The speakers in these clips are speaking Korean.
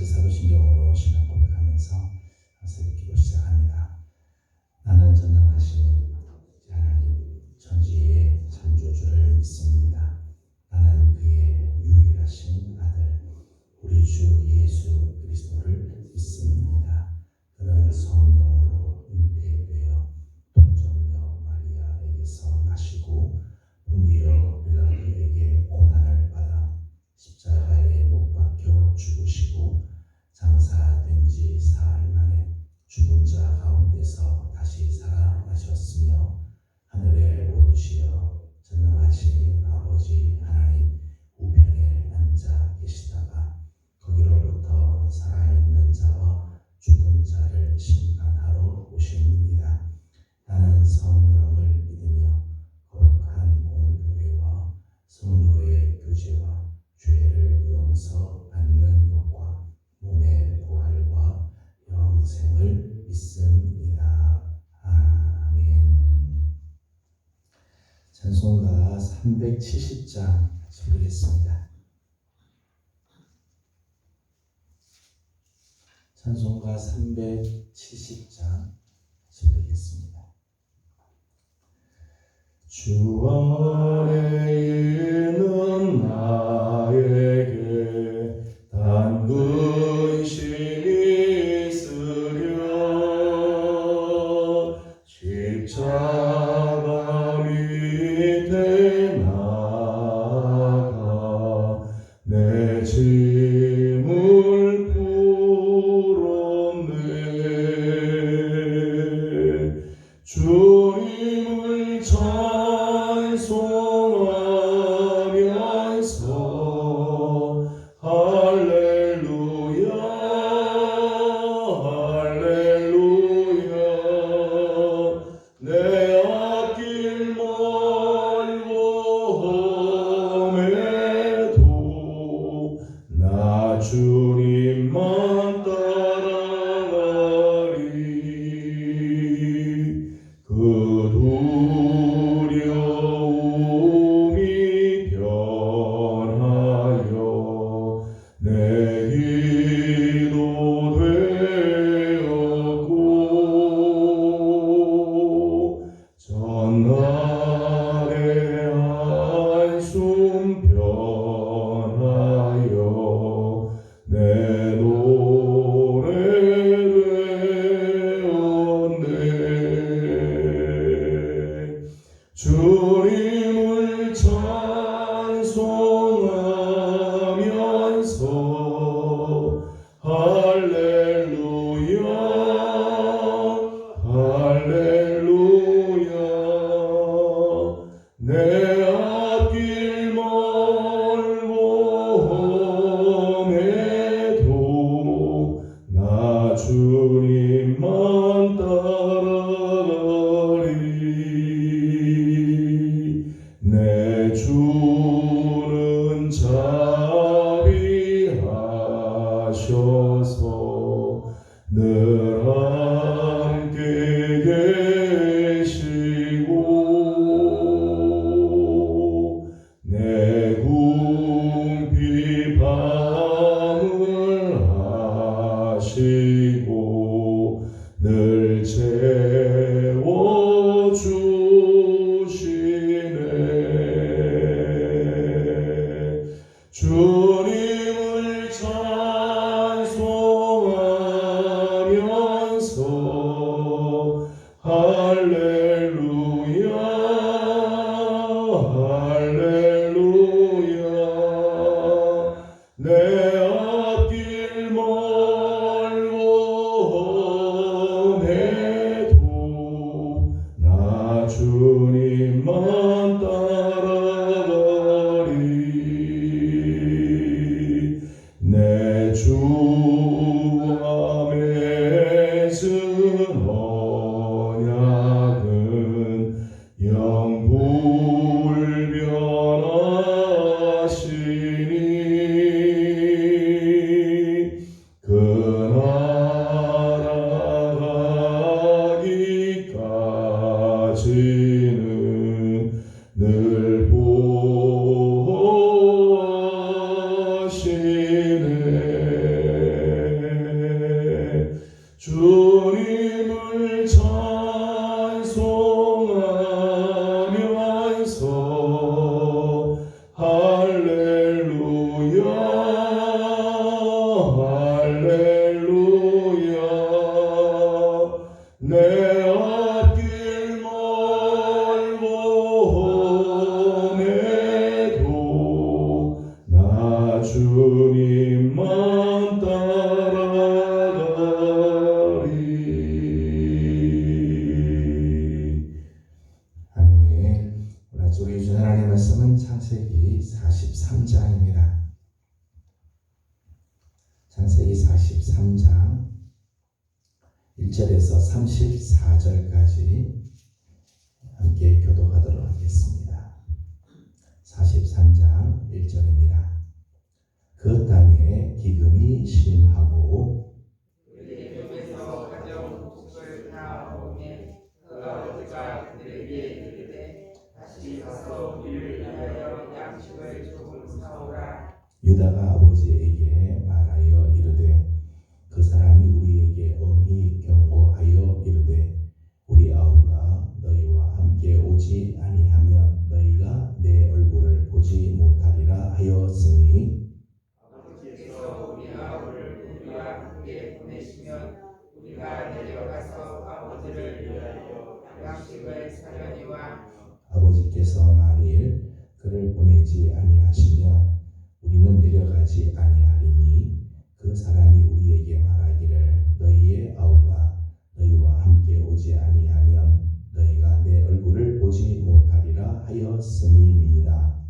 같이 사도신경으로 신앙 고백하면서 새벽 기도 시작합니다. 나는 전능하신 하나님 천지의 창조주를 믿습니다. 나는 그의 유일하신 아들 우리 주 예수 그리스도를 믿습니다. 그는 성령으로 잉태되어 동정녀 마리아에게서 나시고 본디오 빌라도에게 고난을 받아 십자가에 못 박혀 죽으시고 장사된 지 사흘 만에 죽은 자 가운데서 다시 살아나셨으며 하늘에 오르시어 전능하신 아버지 하나님 우편에 앉아 계시다가 거기로부터 살아있는 자와 죽은 자를 심판하러 오십니다. 나는 성령을 믿으며 거룩한 공교회와 성도의 교제와 죄를 용서받는 것과 몸의 부활과 영생을 믿습니다. 아멘. 찬송가 370장 부르겠습니다. 찬송가 370장 부르겠습니다. 주 안에 있는 나에게 단 근심이 있으려 십자가 밑에 나가 내 짐을 풀었네. 주님을 찬송하면서 할렐루야 할렐루야 내 앞길 멀고 험해도 나 주님만 따라가리. 그 두려움이 변하여 내 기도 되었고 전날의 한숨 변하여 내 노래 되었네. 주님을 찬송하면서 할렐루야 할렐루야 내 앞길 멀고 험해도 나 주님만 따라가리. 내 주는 자비하셔서 늘 함께 계시고 내 궁핍함을 하시고 늘 채워주시네. 주님을 찬송하면서 할렐루야 할렐루야 내 앞길 멀고 험해도 1절에서 34절까지 함께 교독하도록 하겠습니다. 43장 1절입니다. 그 땅에 기근이 심하고 그들의 몸에서 가져온 곡을 다 먹으니 그 아버지가 그들에게 이르되 다시 가서 우리를 위하여 양식을 조금 사오라. 유다가 아버지에게 말하여 이르되 그 사람이 우리에게 엄히 경고하여 이르되 우리 아우가 너희와 함께 오지 아니하면 너희가 내 얼굴을 보지 못하리라 하였으니 아버지께서 우리 아우를 우리와 함께 보내시면 우리가 내려가서 아버지를 위하여 양식을 사려니와 아버지께서 만일 그를 보내지 아니하시면 우리는 내려가지 아니하리니 그 사람이 우리에게 말하기를 너희의 아우가 너희와 함께 오지 아니하면 너희가 내 얼굴을 보지 못하리라 하였음이니이다.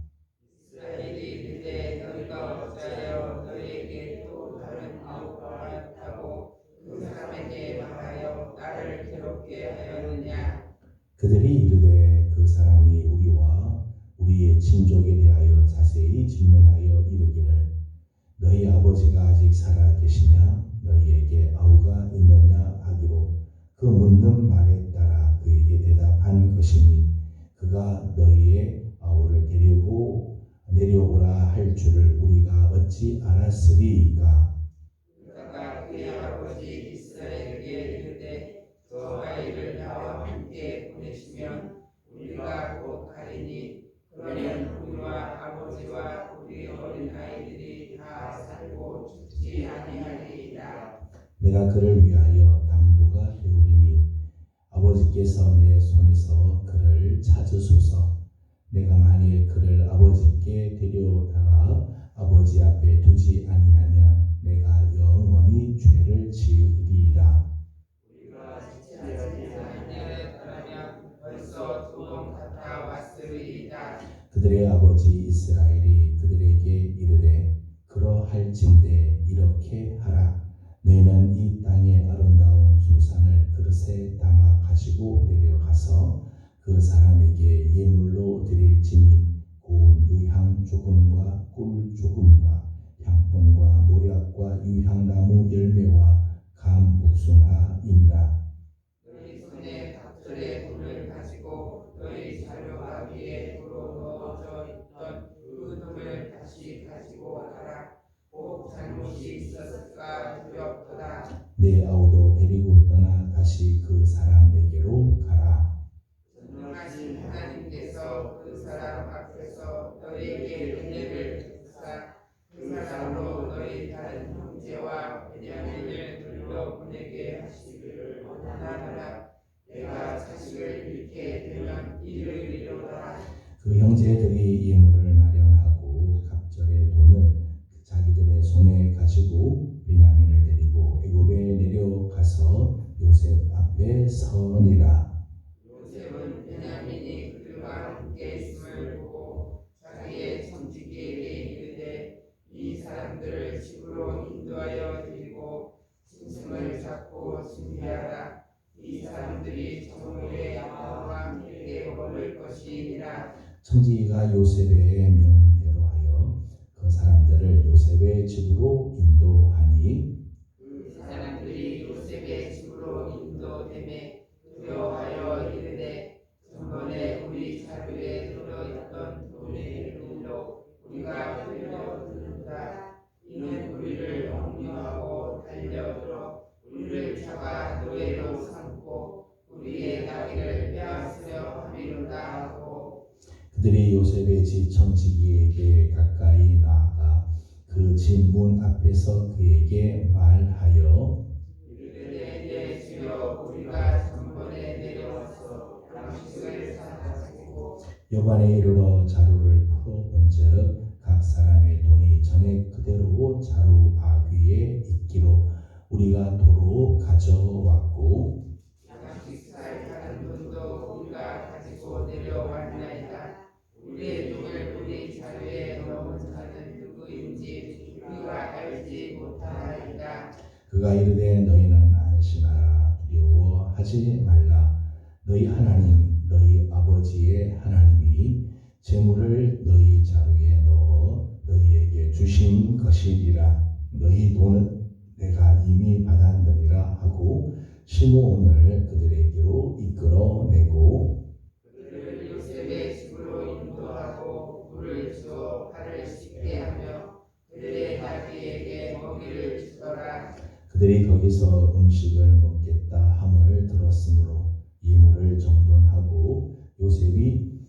이스라엘이 이르되 너희가 어찌하여 너희에게 또 다른 아우가 있다고 그 사람에게 말하여 나를 괴롭게 하였느냐. 그들이 이르되 그 사람이 우리와 우리의 친족에 대하여 자세히 질문하여 이르기를 너희 아버지가 아직 살아 계시냐 너희에게 아우가 있느냐 하기로 그 묻는 말에 따라 그에게 대답한 것이니 그가 너희의 아우를 데리고 내려오라 할 줄을 우리가 어찌 알았으리이까. 그러다가 그의 아버지 이스라엘에게 이르되 저 아이를 나와 함께 보내시면 우리가 곧 가리니 그러면 우리와 아버지와 우리 어린 아이들이 다 살고 죽지 아니하리이다. 내가 그를 위하여 담보가 되오리니 아버지께서 내 손에서 그를 찾으소서. 내가 만일 그를 아버지께 데려다가 아버지 앞에 두지 아니하면 내가 영원히 죄를 지으리이다. 우리가 지체하지 아니하였더라면 벌써 두 번 갔다 왔으리이다. 그들의 아버지 이스라엘이 그들에게 이르되 그러할진대 이렇게 하라. 너희는 이 땅의 아름다운 소산을 그릇에 담아 가지고 내려가서 그 사람에게 예물로 드릴지니 고운 유향 조금과 꿀 조금과 향품과 모략과 유향나무 열매와 감 복숭아이니라. 너희 손에 갑절의 돌을 가지고 너희 자료가 위에 불어 넣어져 있던 그 돌을 다시 가지고 가라. 꼭 잘못이 있었을까 두렵도다. 내 아우도 데리고 떠나 다시 그 사람에게로 가라. 전능하신 하나님께서 그 사람 앞에서 너희에게 은혜를 베푸사 그 사람으로 너희 다른 형제와 베냐민을 돌려보내게 하시기를 원하노라. 내가 자식을 잃게 되면 이르리로다. 그 형제들이 예물을 마련하고 갑절의 돈을 자기들의 손에 가지고 베냐민을 데리고 애굽에 내려가서 요셉 앞에 서니라. 요셉은 베냐민이 그들과 함께 있음을 보고 자기의 청지기에게 이르되 이 사람들을 집으로 인도하여 드리고 짐승을 잡고 준비하라. 이 사람들이 정오에 나와 함께 먹을 것이니라. 청지기가 요셉의 명대로 하여 그 사람들을 요셉의 집으로 인도하니 그 사람들이 요셉의 집으로 인도되매 두려워하여 이르되 전번에 우리 자루에 들어있던 돈의 일로 우리가 들려드는다. 이는 우리를 억류하고 달려들어 우리를 잡아 노예로 삼고 우리의 나귀를 빼앗으려 함이로다 하고 그들이 요셉의 집 청지기에게 가까이 나아가 그 집 문 앞에서 그에게 말하여 이르되 내 주여 우리가 전번에 내려와서 양식을 사가지고 여관에 이르러 자루를 풀어본즉 각 사람의 돈이 전에 그대로 자루 아귀에 있기로 우리가 도로 가져왔고 양식 살 다른 돈도 우리가 가지고 내려왔나이다. 우리의 돈을 우리 자루에 넣은 자는 누구인지 우리가 알지 못하나이다. 그가 이르되 너희는 안심하라. 두려워하지 말라. 너희 하나님 너희 아버지의 하나님이 재물을 너희 자루에 넣어 너희에게 주신 것이리라. 너희 돈은 내가 이미 받았느니라 하고 시므온을 그들에게로 이끌어내고 그들을 요셉의 집으로 인도하고 물을 주어 발을 씻게 하며 그들의 나귀에게 먹이를 주더라. 그들이 거기서 음식을 먹겠다 함을 들었으므로 예물을 정돈하고 요셉이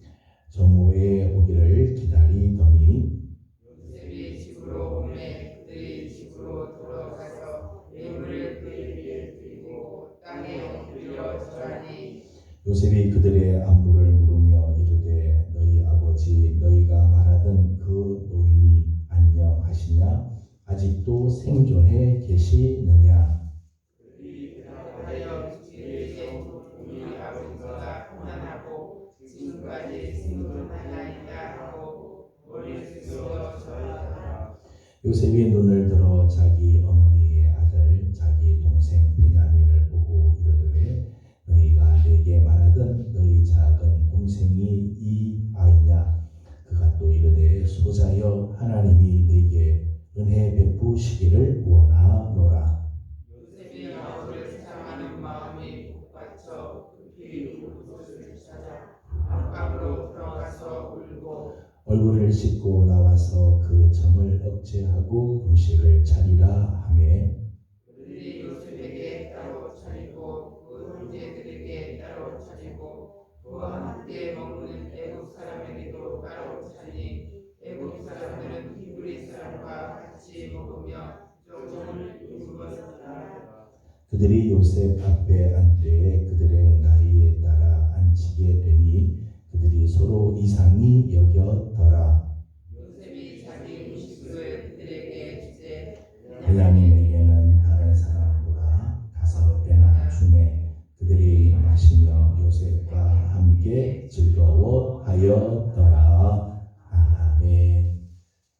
정오에 오기를 기다리더니 요셉이 집으로 오매 그들이 집으로 돌아가서 예물을 그에게 드리고 땅에 엎드려 절하니 요셉이 그들의 안부를 물으며 이르되 너희 아버지 너희가 말하던 그 노인이 안녕하시냐? 아직도 생존해 계시느냐? 그들이 대답하여 이르되 우리 아버지가 평안하고 지금까지 생존하나이다 하고 머리를 숙여 절하더라. 요셉이 눈을 들어 자기 어머니의 아들 자기 동생 베냐민을 보고 이르되 너희가 내게 말하던 너희 작은 동생이 이 아이냐? 그가 또 이르되 소자여 하나님이 내게 은혜 베푸시기를 원하노라. 요셉이 아우를 사랑하는 마음이 복받쳐 급히 옷을 찾아 안방으로 들어가서 울고 얼굴을 씻고 나와서 그 정을 억제하고 음식을 차리라 하매 그들이 요셉에게 따로 차리고 그 형제들에게 따로 차리고 그와 함께 먹는 애국 사람에게도 따로 차리니 애국 사람들은 히브리 사람과 같이 먹으며 정을 이루었더라. 그들이 요셉 앞에 앉되 그들의 나이에 따라 앉히게 되니 그들이 서로 이상히 여겼더라. 요셉이 자기 음식을 그들에게 주되 베냐민에게는 다른 사람보다 5배나 주매 그들이 마시며 요셉과 함께 즐거워하였더라. 아멘.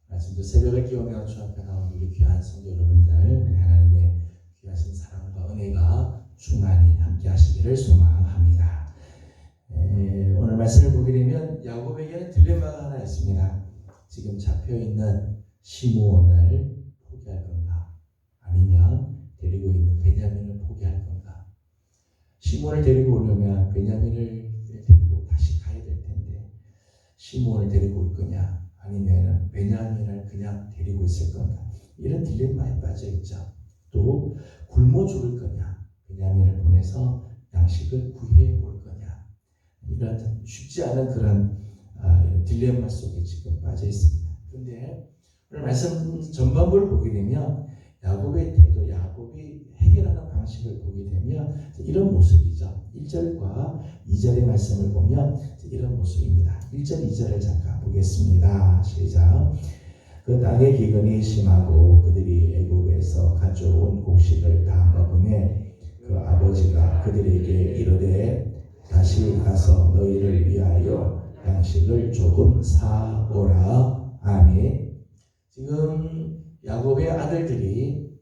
말씀도 새벽을 깨우며 주 앞에 나온 우리 귀한 성도 여러분들, 우리 하나님의 귀하신 사랑과 은혜가 충만히 함께 하시기를 소망합니다. 오늘 말씀을 보게 되면 야곱에게는 딜레마가 하나 있습니다. 지금 잡혀있는 시므온을 포기할 건가? 아니면 데리고 있는 베냐민을 포기할 건가? 시므온을 데리고 오려면 베냐민을 데리고 다시 가야 될 텐데 시므온을 데리고 올 거냐? 아니면 베냐민을 그냥 데리고 있을 건가? 이런 딜레마에 빠져 있죠. 또 굶어 죽을 거냐? 베냐민을 보내서 양식을 구해 올 거냐? 이런 쉽지 않은 그런 딜레마 속에 지금 빠져 있습니다. 그런데 오늘 말씀 전반부를 보게 되면 야곱의 태도, 야곱이 해결하는 방식을 보게 되면 이런 모습이죠. 1절과 2절의 말씀을 보면 이런 모습입니다. 1절, 2절을 잠깐 보겠습니다. 시작. 그 땅의 기근이 심하고 그들이 애굽에서 가져온 곡식을 다 먹으며 그 아버지가 그들에게 이르되 다시 가서 너희를 위하여 양식을 조금 사오라. 아멘. 지금 야곱의 아들들이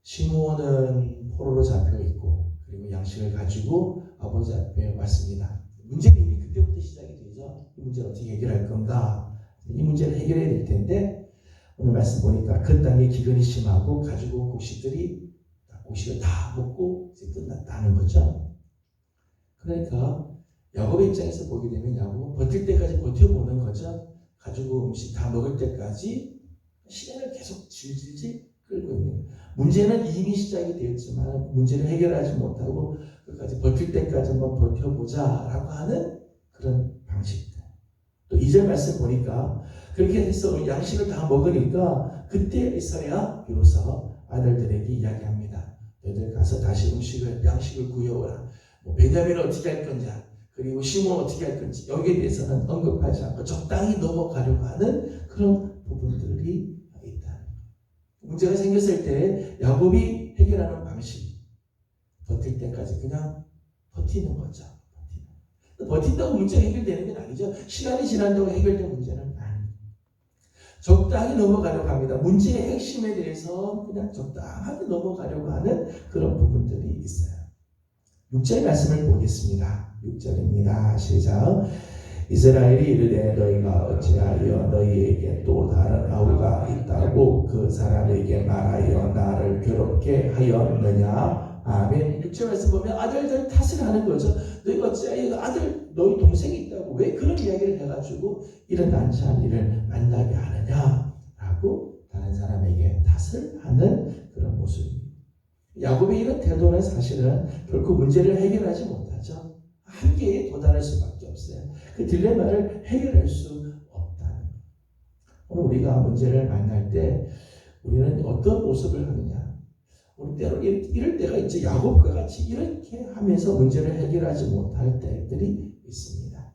시므온은 포로로 잡혀 있고 그리고 양식을 가지고 아버지 앞에 왔습니다. 문제는 이미 그때부터 시작이 되죠. 이 문제를 어떻게 해결할 건가? 이 문제를 해결해야 될 텐데 오늘 말씀 보니까 그 땅에 기근이 심하고 가지고 온 곡식을 다 먹고 이제 끝났다는 거죠. 그러니까 야곱의 입장에서 보게 되면 야곱은 버틸 때까지 버텨보는 거죠. 가지고 음식 다 먹을 때까지 시간을 계속 질질 끌고 있는 거예요. 문제는 이미 시작이 되었지만 문제를 해결하지 못하고 끝까지 버틸 때까지 한번 버텨보자라고 하는 그런 방식들. 또 2절 말씀 보니까 그렇게 해서 양식을 다 먹으니까 그때서야 비로소 아들들에게 이야기합니다. 너희들 가서 다시 양식을 구해오라. 베냐민을 어떻게 할 건지 그리고 시므온 어떻게 할 건지 여기에 대해서는 언급하지 않고 적당히 넘어가려고 하는 그런 부분들이 있다. 문제가 생겼을 때 야곱이 해결하는 방식 버틸 때까지 그냥 버티는 거죠. 버틴다고 문제가 해결되는 건 아니죠. 시간이 지난다고 해결된 문제는 아니에요. 적당히 넘어가려고 합니다. 문제의 핵심에 대해서 그냥 적당하게 넘어가려고 하는 그런 부분들이 있어요. 6절 말씀을 보겠습니다. 6절입니다. 시작. 이스라엘이 이르되 너희가 어찌하여 너희에게 또 다른 아우가 있다고 그 사람에게 말하여 나를 괴롭게 하였느냐. 아멘. 6절 말씀 보면 아들들 탓을 하는 거죠. 너희가 어찌하여 아들 너희 동생이 있다고 왜 그런 이야기를 해가지고 이런 난처한 일을 만나게 하느냐라고 다른 사람에게 탓을 하는 그런 모습입니다. 야곱의 이런 태도는 사실은 결코 문제를 해결하지 못하죠. 한계에 도달할 수밖에 없어요. 그 딜레마를 해결할 수 없다는 거예요. 오늘 우리가 문제를 만날 때 우리는 어떤 모습을 하느냐. 우리 때로 이럴 때가 있죠. 야곱과 같이 이렇게 하면서 문제를 해결하지 못할 때들이 있습니다.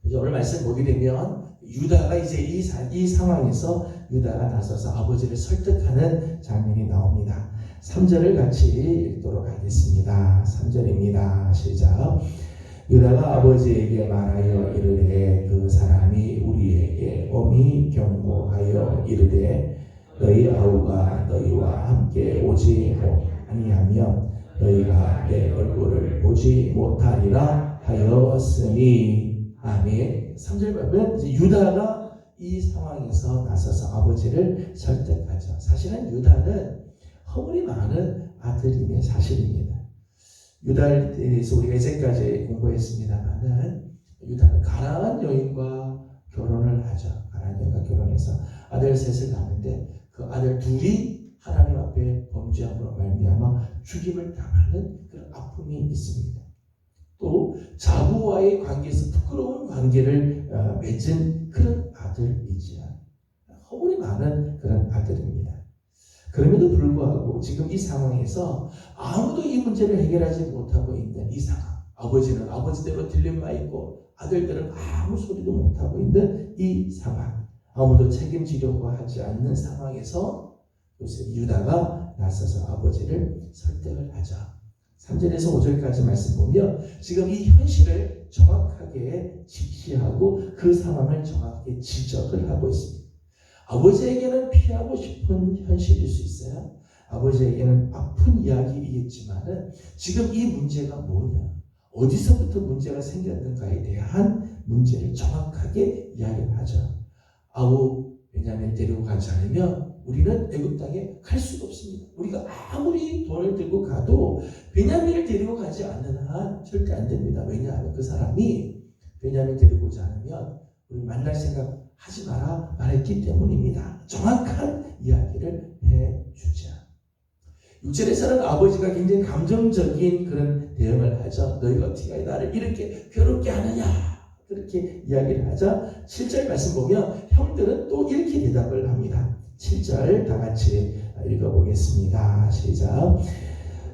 이제 오늘 말씀 보게 되면 유다가 이제 이 상황에서 유다가 나서서 아버지를 설득하는 장면이 나옵니다. 3절을 같이 읽도록 하겠습니다. 3절입니다. 시작. 유다가 아버지에게 말하여 이르되 그 사람이 우리에게 엄히 경고하여 이르되 너희 아우가 너희와 함께 오지 아니하면 너희가 내 얼굴을 보지 못하리라 하였으니. 아멘. 3절 보면 유다가 이 상황에서 나서서 아버지를 설득하죠. 사실은 유다는 허물이 많은 아들임의 사실입니다. 유다에 대해서 우리가 이제까지 공부했습니다만은 유다는 가나안 여인과 결혼을 하죠. 가나안 여인과 결혼해서 아들 셋을 낳는데 그 아들 둘이 하나님 앞에 범죄함으로 말미암아 죽임을 당하는 그런 아픔이 있습니다. 또 자부와의 관계에서 부끄러운 관계를 맺은 그런 아들이지요. 허물이 많은 그런 아들입니다. 그럼에도 불구하고 지금 이 상황에서 아무도 이 문제를 해결하지 못하고 있는 이 상황, 아버지는 아버지대로 딜레마 있고 아들들은 아무 소리도 못하고 있는 이 상황, 아무도 책임지려고 하지 않는 상황에서 요새 유다가 나서서 아버지를 설득을 하죠. 3절에서 5절까지 말씀 보면 지금 이 현실을 정확하게 직시하고 그 상황을 정확하게 지적을 하고 있습니다. 아버지에게는 피하고 싶은 현실일 수 있어요. 아버지에게는 아픈 이야기이겠지만은 지금 이 문제가 뭐냐, 어디서부터 문제가 생겼는가에 대한 문제를 정확하게 이야기를 하죠. 아우 베냐민을 데리고 가지 않으면 우리는 애굽 땅에 갈 수가 없습니다. 우리가 아무리 돈을 들고 가도 베냐민을 데리고 가지 않는 한 절대 안 됩니다. 왜냐하면 그 사람이 베냐민 데리고 오지 않으면 우리 만날 생각 하지 마라 말했기 때문입니다. 정확한 이야기를 해주자. 6절에서는 아버지가 굉장히 감정적인 그런 대응을 하죠. 너희가 어떻게 나를 이렇게 괴롭게 하느냐 그렇게 이야기를 하자 7절 말씀 보면 형들은 또 이렇게 대답을 합니다. 7절 다 같이 읽어보겠습니다. 시작.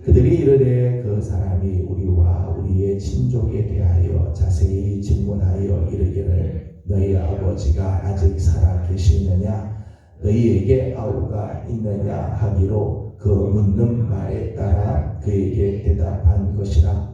그들이 이르되 그 사람이 우리와 우리의 친족에 대하여 자세히 질문하여 이르기를 너희 아버지가 아직 살아 계시느냐 너희에게 아우가 있느냐 하기로 그 묻는 말에 따라 그에게 대답한 것이라.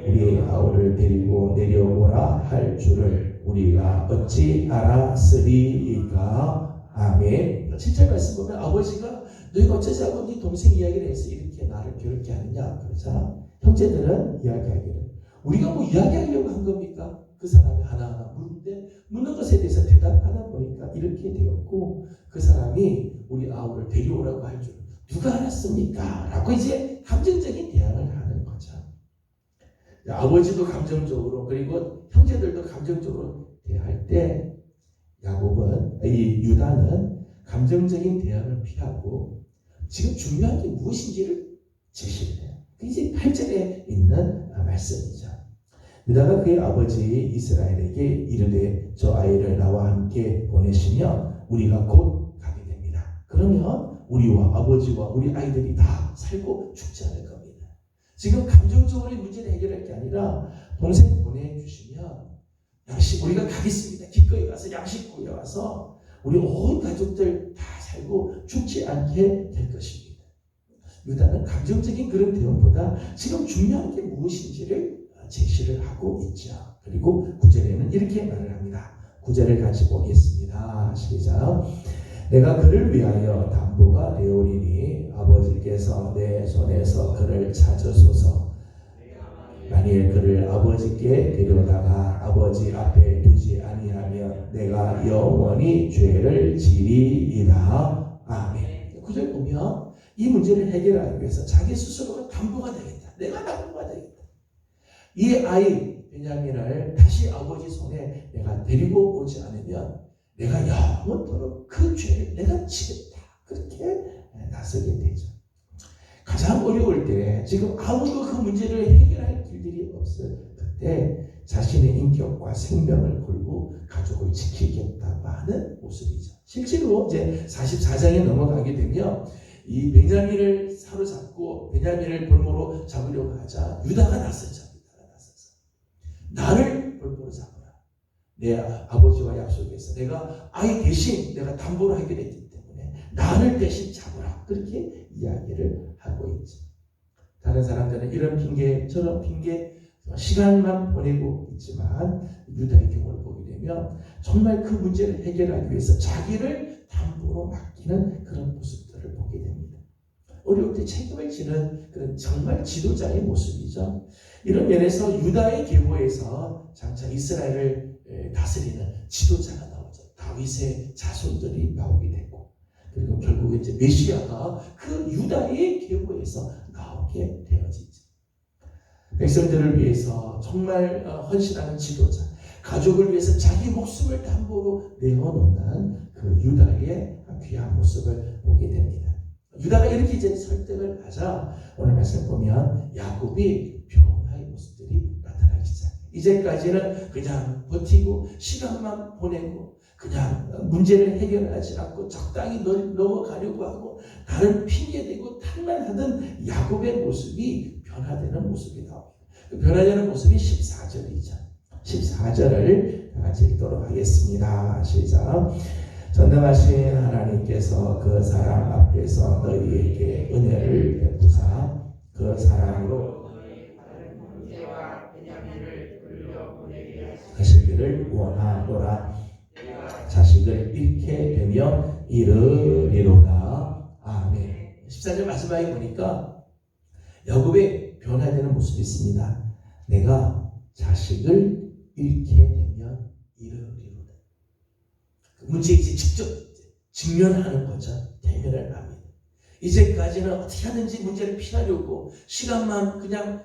우리 아우를 데리고 내려오라 할 줄을 우리가 어찌 알았으리이까. 아멘. 7절 말씀 보면 아버지가 너희가 어쩌자고 네 동생 이야기를 해서 이렇게 나를 괴롭게 하느냐 그러자 형제들은 이야기하기를 우리가 뭐 이야기하려고 한 겁니까? 그 사람이 하나하나 묻는데 묻는 것에 대해서 대답하다 보니까 이렇게 되었고 그 사람이 우리 아우를 데려오라고 할 줄 누가 알았습니까? 라고 이제 감정적인 대항을 하는 거죠. 아버지도 감정적으로 그리고 형제들도 감정적으로 대할 때 이 유다는 감정적인 대응을 피하고 지금 중요한 게 무엇인지를 제시를 해요. 이제 8절에 있는 말씀이죠. 유다가 그의 아버지 이스라엘에게 이르되 저 아이를 나와 함께 보내시면 우리가 곧 가게 됩니다. 그러면 우리와 아버지와 우리 아이들이 다 살고 죽지 않을 겁니다. 지금 감정적으로 문제를 해결할 게 아니라 동생 보내주시면 양식 우리가 가겠습니다. 기꺼이 가서 양식 구해와서 우리 온 가족들 다 살고 죽지 않게 될 것입니다. 유다는 감정적인 그런 대응보다 지금 중요한 게 무엇인지를 제시를 하고 있죠. 그리고 9절에는 이렇게 말을 합니다. 9절을 같이 보겠습니다. 시작. 내가 그를 위하여 담보가 되오리니 아버지께서 내 손에서 그를 찾으소서. 만일 그를 아버지께 데려다가 아버지 앞에 두지 아니하면 내가 영원히 죄를 지리이다. 아멘. 9절 보면 이 문제를 해결하기 위해서 자기 스스로가 담보가 되겠다. 내가 담보가 되겠다. 이 아이 베냐민을 다시 아버지 손에 내가 데리고 오지 않으면 내가 영원토록 그 죄를 내가 지겠다. 그렇게 나서게 되죠. 가장 어려울 때 지금 아무도 그 문제를 해결할 길들이 없을 그때 자신의 인격과 생명을 걸고 가족을 지키겠다고 하는 모습이죠. 실제로 이제 44장에 넘어가게 되면 이 베냐민을 사로잡고 베냐민을 볼모로 잡으려고 하자 유다가 나섰죠. 나를 볼모로 잡아라. 내 아버지와 약속해서 내가 아이 대신 내가 담보를 하게 됐기 때문에 나를 대신 잡아라. 그렇게 이야기를 하고 있죠. 다른 사람들은 이런 핑계 저런 핑계 시간만 보내고 있지만 유다의 경우를 보게 되면 정말 그 문제를 해결하기 위해서 자기를 담보로 맡기는 그런 모습들을 보게 됩니다. 어려울 때 책임을 지는 그런 정말 지도자의 모습이죠. 이런 면에서 유다의 계보에서 장차 이스라엘을 다스리는 지도자가 나오죠. 다윗의 자손들이 나오게 되고 그리고 결국에 이제 메시아가 그 유다의 계보에서 나오게 되어지죠. 백성들을 위해서 정말 헌신하는 지도자, 가족을 위해서 자기 목숨을 담보로 내어놓는 그 유다의 귀한 모습을 보게 됩니다. 유다가 이렇게 이제 설득을 하자 오늘 말씀 보면 야곱이 변화의 모습들이 나타나기 시작해요. 이제까지는 그냥 버티고 시간만 보내고 그냥 문제를 해결하지 않고 적당히 넘어가려고 하고 다른 핑계대고 탕란하던 야곱의 모습이 변화되는 모습이 나옵니다. 그 변화되는 모습이 14절이죠. 14절을 같이 읽도록 하겠습니다. 시작. 전능하신 하나님께서 그 사람 앞에서 너희에게 은혜를 베푸사 그 사람으로 하시기를 원하노라. 자식을 잃게 되면 잃으리로다. 아멘. 14절 마지막에 보니까 야곱의 변화되는 모습이 있습니다. 내가 자식을 잃게 되면 잃으리로다. 그 문제에 이제 직접 직면하는 거죠. 대면을 합니다. 이제까지는 어떻게 하든지 문제를 피하려고 시간만 그냥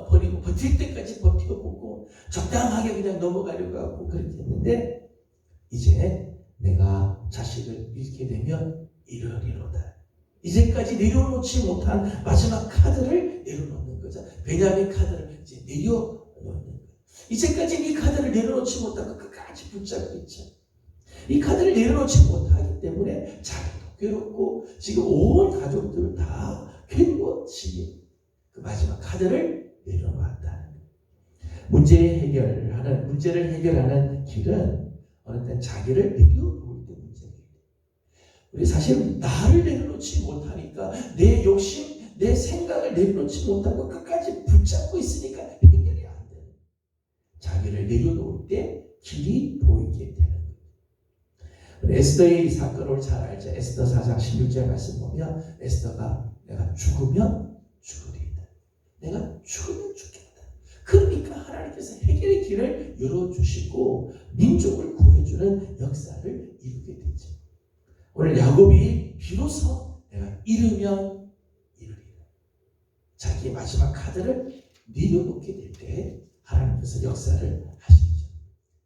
버리고 버틸 때까지 버텨보고 적당하게 그냥 넘어가려고 하고 그렇게 했는데 이제 내가 자식을 잃게 되면 잃으리로다. 이제까지 내려놓지 못한 마지막 카드를 내려놓는 거죠. 베냐민 카드를 이제 내려놓는 거예요. 이제까지 이 카드를 내려놓지 못하고 끝까지 붙잡고 있죠. 이 카드를 내려놓지 못하기 때문에 자기도 괴롭고 지금 온 가족들 다 괴로워지게 그 마지막 카드를 내려놓았다는 거예요. 문제를 해결하는 길은 어느 때 자기를 내려놓을 때 문제예요. 우리 사실 나를 내려놓지 못하니까 내 욕심, 내 생각을 내려놓지 못하고 끝까지 붙잡고 있으니까 해결이 안 돼요. 자기를 내려놓을 때 길이 보이게 되는 거예요. 에스더의 사건을 잘 알죠. 에스더 4장 16절 말씀 보면 에스더가 내가 죽으면 죽으리이다. 내가 죽으면 죽겠다. 그러니까 하나님께서 해결의 길을 열어주시고 민족을 구해주는 역사를 이루게 되죠. 오늘 야곱이 비로소 내가 잃으면 잃으리라. 자기의 마지막 카드를 내려놓게 될 때 하나님께서 역사를 하시죠.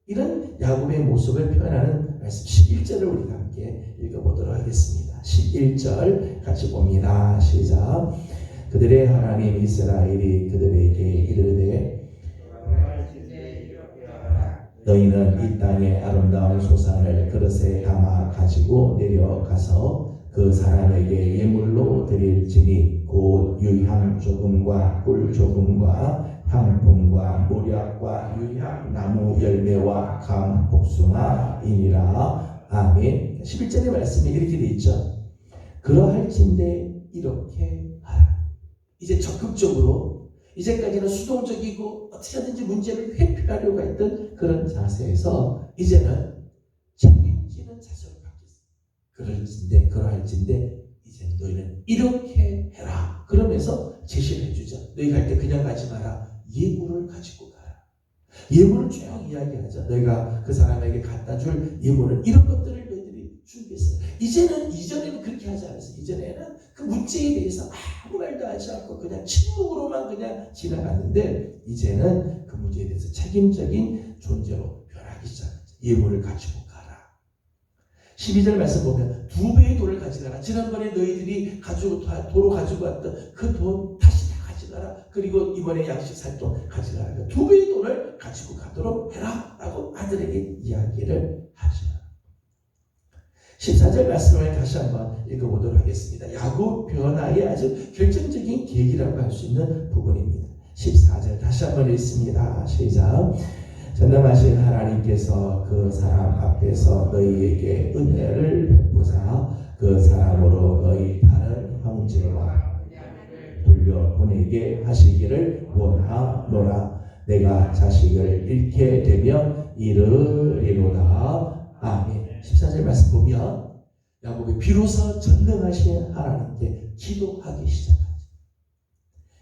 이런 야곱의 모습을 표현하는 말씀 11절을 우리가 함께 읽어보도록 하겠습니다. 11절 같이 봅니다. 시작. 그들의 하나님 이스라엘이 그들에게 이르되 너희는 이 땅의 아름다운 소산을 그릇에 담아 가지고 내려가서 그 사람에게 예물로 드릴지니 곧 유향 조금과 꿀 조금과 향품과 모략과 유향 나무 열매와 감 복숭아이니라. 아멘. 11절의 말씀이 이렇게 되어 있죠. 그러할진대 이렇게 하라. 이제 적극적으로 이제까지는 수동적이고 어떻게 하든지 문제를 회피하려고 했던 그런 자세에서 이제는 책임지는 자세로 바뀌었어요. 그러할진데 이제 너희는 이렇게 해라. 그러면서 제시를 해주죠. 너희 갈 때 그냥 가지 마라. 예물을 가지고 가라. 예물을 쭉 이야기하죠. 너희가 그 사람에게 갖다 줄 예물은 이런 것들을 너희들이 준비했어요. 이전에는 그렇게 하지 않았어요. 이전에는 그 문제에 대해서 아무 말도 하지 않고 그냥 침묵으로만 그냥 지나갔는데 이제는 그 문제에 대해서 책임적인 존재로 변하기 시작했죠. 예물을 가지고 가라. 12절 말씀 보면 2배의 돈을 가져가라. 지난번에 너희들이 도로 가지고 왔던 그 돈 다시 다 가져가라. 그리고 이번에 양식 살 돈 가져가라. 2배의 돈을 가지고 가도록 해라 라고 아들에게 이야기를 하죠. 14절 말씀을 다시 한번 읽어보도록 하겠습니다. 야곱 변화의 아주 결정적인 계기라고 할 수 있는 부분입니다. 14절 다시 한번 읽습니다. 시작. 전능하신 하나님께서 그 사람 앞에서 너희에게 은혜를 베푸사 그 사람으로 너희 다른 형제와 돌려보내게 하시기를 원하노라. 내가 자식을 잃게 되면 이르리로다. 아멘. 14절 말씀 보면 야곱이 비로소 전능하신 하나님께 기도하기 시작합니다.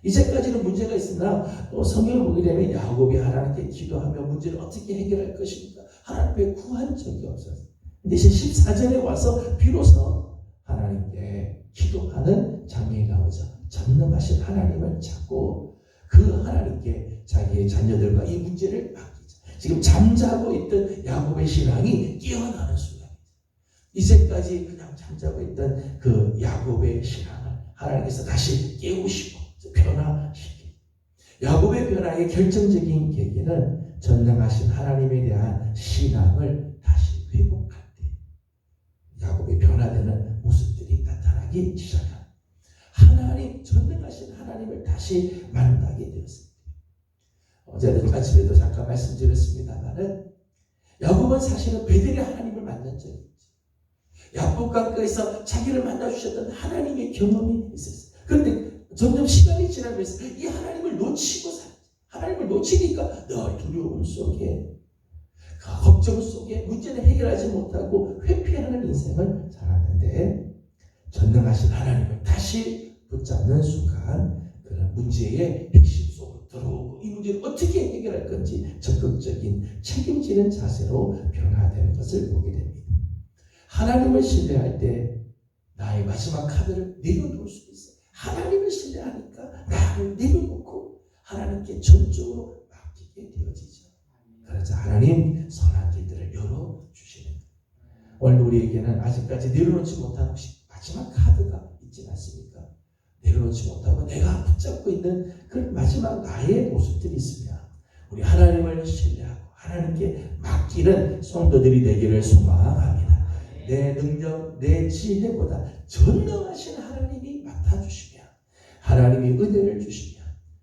이제까지는 문제가 있으나 또 성경을 보게 되면 야곱이 하나님께 기도하며 문제를 어떻게 해결할 것입니까? 하나님께 구한 적이 없었어요. 근데 이제 14절에 와서 비로소 하나님께 기도하는 장면이 나오죠. 전능하신 하나님을 찾고 그 하나님께 자기의 자녀들과 이 문제를 맡기죠. 지금 잠자고 있던 야곱의 신앙이 깨어나는 순간이죠. 이제까지 그냥 잠자고 있던 그 야곱의 신앙을 하나님께서 다시 깨우시고 변화시키. 야곱의 변화의 결정적인 계기는 전능하신 하나님에 대한 신앙을 다시 회복할 때 야곱의 변화되는 모습들이 나타나기 시작합니다. 하나님, 전능하신 하나님을 다시 만나게 되었습니다. 어제도 아침에도 잠깐 말씀드렸습니다만은 야곱은 사실은 베델의 하나님을 만난 적이 있죠. 야곱 가까이서 자기를 만나주셨던 하나님의 경험이 있었어요. 그런데 점점 시간이 지나면서 이 하나님을 놓치고 살았어요. 하나님을 놓치니까 늘 두려움 속에, 걱정 속에 문제를 해결하지 못하고 회피하는 인생을 살았는데 전능하신 하나님을 다시 붙잡는 순간 그런 문제의 핵심 속으로 들어오고 이 문제를 어떻게 해결할 건지 적극적인 책임지는 자세로 변화되는 것을 보게 됩니다. 하나님을 신뢰할 때 나의 마지막 카드를 내려놓을 수 있어요. 하나님을 신뢰하니까 나를 내려놓고 하나님께 전적으로 맡기게 되어지죠. 그래서 하나님 선한 길들을 열어주시는 거예요. 오늘 우리에게는 아직까지 내려놓지 못한 혹시 마지막 카드가 있지 않습니까? 내려놓지 못하고 내가 붙잡고 있는 그 마지막 나의 모습들이 있으면 우리 하나님을 신뢰하고 하나님께 맡기는 성도들이 되기를 소망합니다. 내 능력, 내 지혜보다 전능하신 하나님이 맡아주시며 하나님이 은혜를 주시며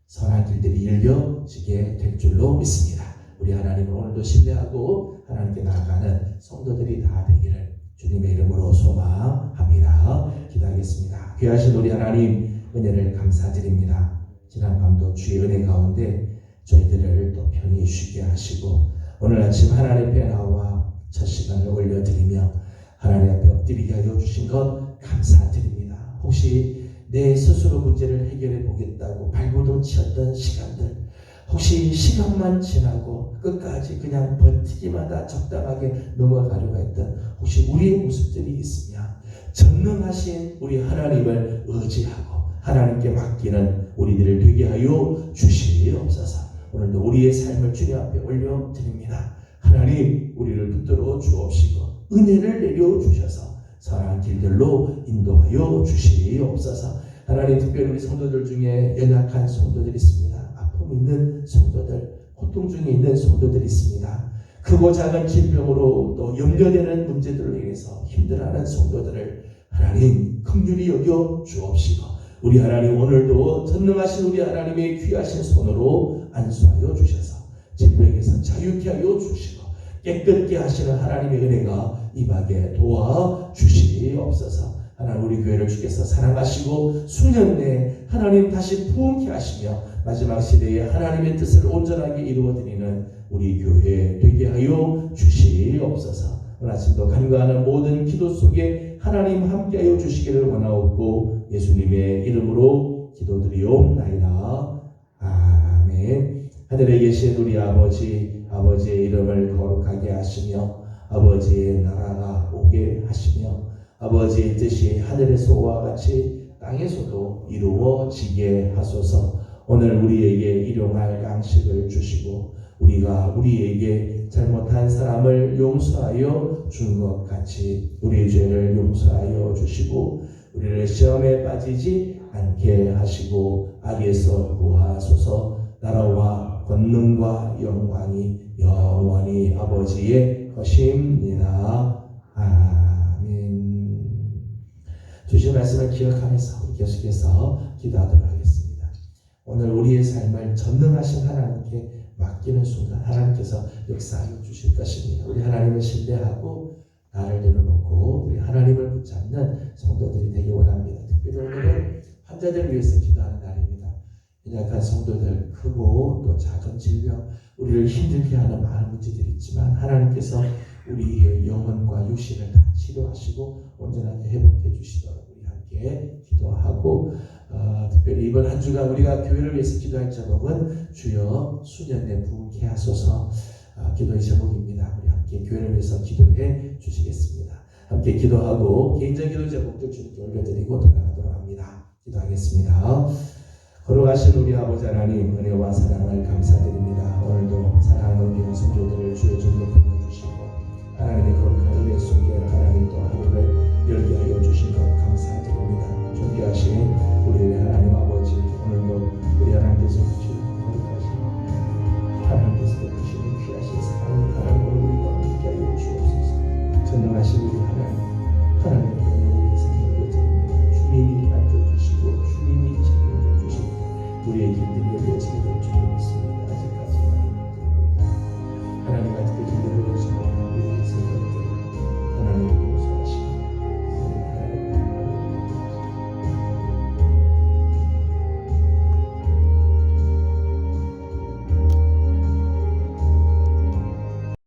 선한 길들이 열려지게 될 줄로 믿습니다. 우리 하나님을 오늘도 신뢰하고 하나님께 나아가는 성도들이 다 되기를 주님의 이름으로 소망합니다. 기도하겠습니다. 귀하신 우리 하나님 은혜를 감사드립니다. 지난 밤도 주의 은혜 가운데 저희들을 또 편히 쉬게 하시고 오늘 아침 하나님 앞에 나와 첫 시간을 올려드리며 하나님 앞에 엎드리게 하여 주신 것 감사드립니다. 혹시 내 스스로 문제를 해결해 보겠다고 발버둥치었던 시간들, 혹시 시간만 지나고 끝까지 그냥 버티기만 다 적당하게 넘어가려고 했던 혹시 우리의 모습들이 있으면 전능하신 우리 하나님을 의지하고 하나님께 맡기는 우리들을 되게 하여 주시옵소서. 오늘도 우리의 삶을 주님 앞에 올려드립니다. 하나님 우리를 붙들어 주옵시고 은혜를 내려주셔서 선한 길들로 인도하여 주시옵소서. 하나님 특별히 우리 성도들 중에 연약한 성도들이 있습니다. 아픔 있는 성도들, 고통 중에 있는 성도들이 있습니다. 크고 작은 질병으로 또 염려되는 문제들로 인해서 힘들어하는 성도들을 하나님 긍휼히 여겨 주옵시고 우리 하나님 오늘도 전능하신 우리 하나님의 귀하신 손으로 안수하여 주셔서 질병에서 자유케 하여 주시고 깨끗게 하시는 하나님의 은혜가 임하게 도와주시옵소서. 하나님 우리 교회를 주께서 사랑하시고 수년 내에 하나님 다시 부흥케 하시며 마지막 시대에 하나님의 뜻을 온전하게 이루어드리는 우리 교회 되게 하여 주시옵소서. 오늘 아침도 간구하는 모든 기도 속에 하나님 함께하여 주시기를 원하옵고 예수님의 이름으로 기도드리옵나이다. 아멘. 하늘에 계신 우리 아버지, 아버지의 이름을 거룩하게 하시며 아버지의 나라가 오게 하시며 아버지의 뜻이 하늘에서와 같이 땅에서도 이루어지게 하소서. 오늘 우리에게 일용할 양식을 주시고 우리가 우리에게 잘못한 사람을 용서하여 준 것 같이 우리의 죄를 용서하여 주시고 우리를 시험에 빠지지 않게 하시고 악에서 구하소서. 나라와 권능과 영광이 영원히 아버지의 것입니다. 아멘. 주신 말씀을 기억하면서 우리 계속해서 기도하도록 하겠습니다. 오늘 우리의 삶을 전능하신 하나님께 맡기는 순간 하나님께서 역사하여 주실 것입니다. 우리 하나님을 신뢰하고 나를 내려놓고 우리 하나님을 붙잡는 성도들이 되기 원합니다. 특별히 오늘은 환자들 위해서 기도하는 날입니다. 연약한 성도들, 크고 또 작은 질병, 우리를 힘들게 하는 많은 문제들이 있지만 하나님께서 우리의 영혼과 육신을 다 치료하시고 온전하게 회복해 주시도록 우리 함께 기도하고 특별히 이번 한 주간 우리가 교회를 위해서 기도할 제목은 주여 수년내 부흥케 하소서 기도의 제목입니다. 우리 함께 교회를 위해서 기도해 주시겠습니다. 함께 기도하고 개인적 기도 제목들 주님께 올려드리고 돌아가도록 합니다. 기도하겠습니다. 거룩하신 우리 아버지 하나님 은혜와 사랑을 감사드립니다. 오늘도 사랑하는 귀한 성도들을 주의 종로 불러주시고 하나님의 거룩한 은혜 속에 하나님 또 하루를 열게 하여 주신 것 감사드립니다. 존귀하신 우리의 하나님 아버지, 오늘도 우리 하나님께서 주신 거룩하신 하나님께서 주시는 귀하신 사랑이 하나님을 우리가 함께 하여 주옵소서. 전능하신 우리 하나님의 우리의 삶을 드립니다. 주님이 만져주시고 주님이 책임져 주시고 우리의 길들이 열려지게 될 줄 믿습니다.